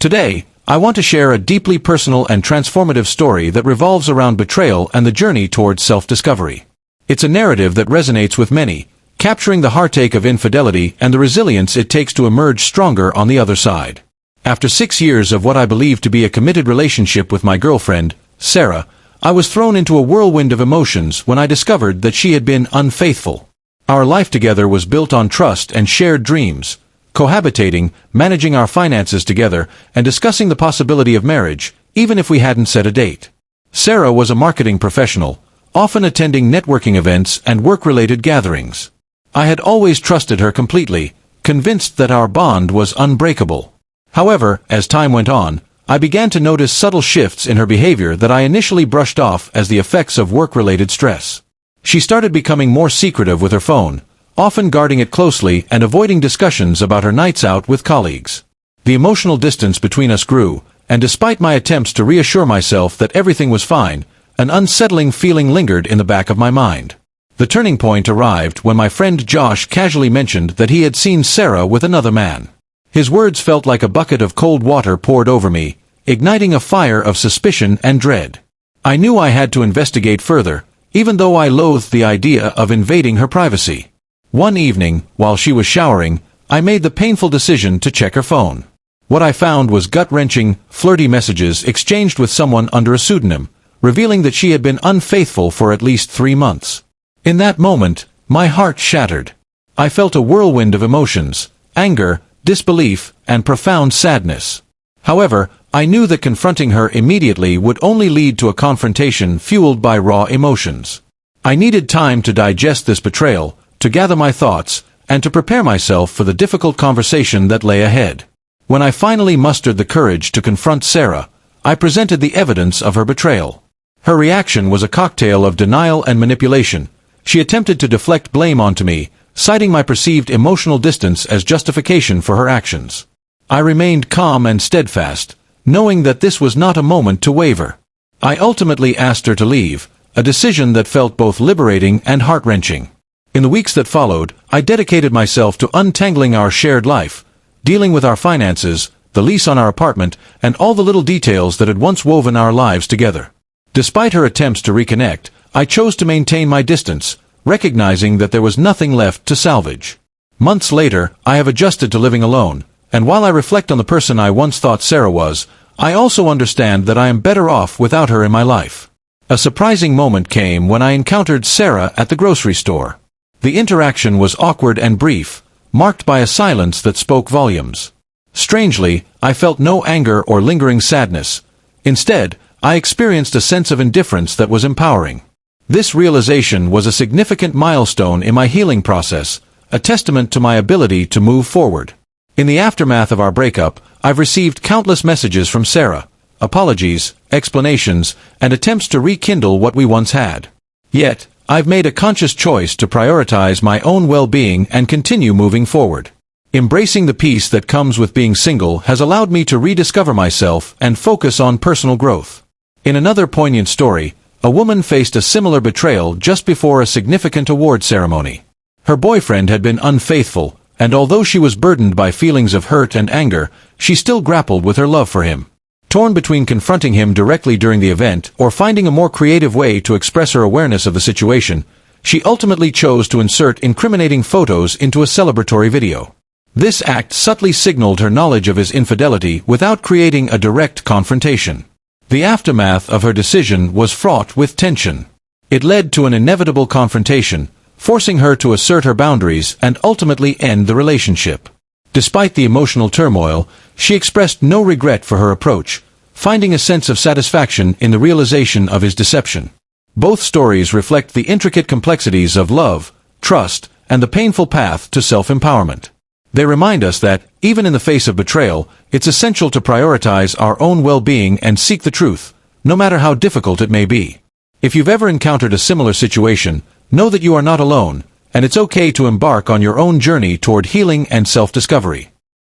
Today, I want to share a deeply personal and transformative story that revolves around betrayal and the journey towards self-discovery. It's a narrative that resonates with many, capturing the heartache of infidelity and the resilience it takes to emerge stronger on the other side. After 6 years of what I believed to be a committed relationship with my girlfriend, Sarah, I was thrown into a whirlwind of emotions when I discovered that she had been unfaithful. Our life together was built on trust and shared dreams, cohabitating, managing our finances together, and discussing the possibility of marriage, even if we hadn't set a date. Sarah was a marketing professional, often attending networking events and work-related gatherings. I had always trusted her completely, convinced that our bond was unbreakable. However, as time went on, I began to notice subtle shifts in her behavior that I initially brushed off as the effects of work-related stress. She started becoming more secretive with her phone, often guarding it closely and avoiding discussions about her nights out with colleagues. The emotional distance between us grew, and despite my attempts to reassure myself that everything was fine, an unsettling feeling lingered in the back of my mind. The turning point arrived when my friend Josh casually mentioned that he had seen Sarah with another man. His words felt like a bucket of cold water poured over me, igniting a fire of suspicion and dread. I knew I had to investigate further, even though I loathed the idea of invading her privacy. One evening, while she was showering, I made the painful decision to check her phone. What I found was gut-wrenching, flirty messages exchanged with someone under a pseudonym, revealing that she had been unfaithful for at least 3 months. In that moment, my heart shattered. I felt a whirlwind of emotions, anger, disbelief, and profound sadness. However, I knew that confronting her immediately would only lead to a confrontation fueled by raw emotions. I needed time to digest this betrayal, to gather my thoughts, and to prepare myself for the difficult conversation that lay ahead. When I finally mustered the courage to confront Sarah, I presented the evidence of her betrayal. Her reaction was a cocktail of denial and manipulation. She attempted to deflect blame onto me, citing my perceived emotional distance as justification for her actions. I remained calm and steadfast, knowing that this was not a moment to waver. I ultimately asked her to leave, a decision that felt both liberating and heart-wrenching. In the weeks that followed, I dedicated myself to untangling our shared life, dealing with our finances, the lease on our apartment, and all the little details that had once woven our lives together. Despite her attempts to reconnect, I chose to maintain my distance, recognizing that there was nothing left to salvage. Months later, I have adjusted to living alone, and while I reflect on the person I once thought Sarah was, I also understand that I am better off without her in my life. A surprising moment came when I encountered Sarah at the grocery store. The interaction was awkward and brief, marked by a silence that spoke volumes. Strangely, I felt no anger or lingering sadness. Instead, I experienced a sense of indifference that was empowering. This realization was a significant milestone in my healing process, a testament to my ability to move forward. In the aftermath of our breakup, I've received countless messages from Sarah, apologies, explanations, and attempts to rekindle what we once had. Yet, I've made a conscious choice to prioritize my own well-being and continue moving forward. Embracing the peace that comes with being single has allowed me to rediscover myself and focus on personal growth. In another poignant story, a woman faced a similar betrayal just before a significant award ceremony. Her boyfriend had been unfaithful, and although she was burdened by feelings of hurt and anger, she still grappled with her love for him. Torn between confronting him directly during the event or finding a more creative way to express her awareness of the situation, she ultimately chose to insert incriminating photos into a celebratory video. This act subtly signaled her knowledge of his infidelity without creating a direct confrontation. The aftermath of her decision was fraught with tension. It led to an inevitable confrontation, forcing her to assert her boundaries and ultimately end the relationship. Despite the emotional turmoil, she expressed no regret for her approach, finding a sense of satisfaction in the realization of his deception. Both stories reflect the intricate complexities of love, trust, and the painful path to self-empowerment. They remind us that, even in the face of betrayal, it's essential to prioritize our own well-being and seek the truth, no matter how difficult it may be. If you've ever encountered a similar situation, know that you are not alone, and it's okay to embark on your own journey toward healing and self-discovery.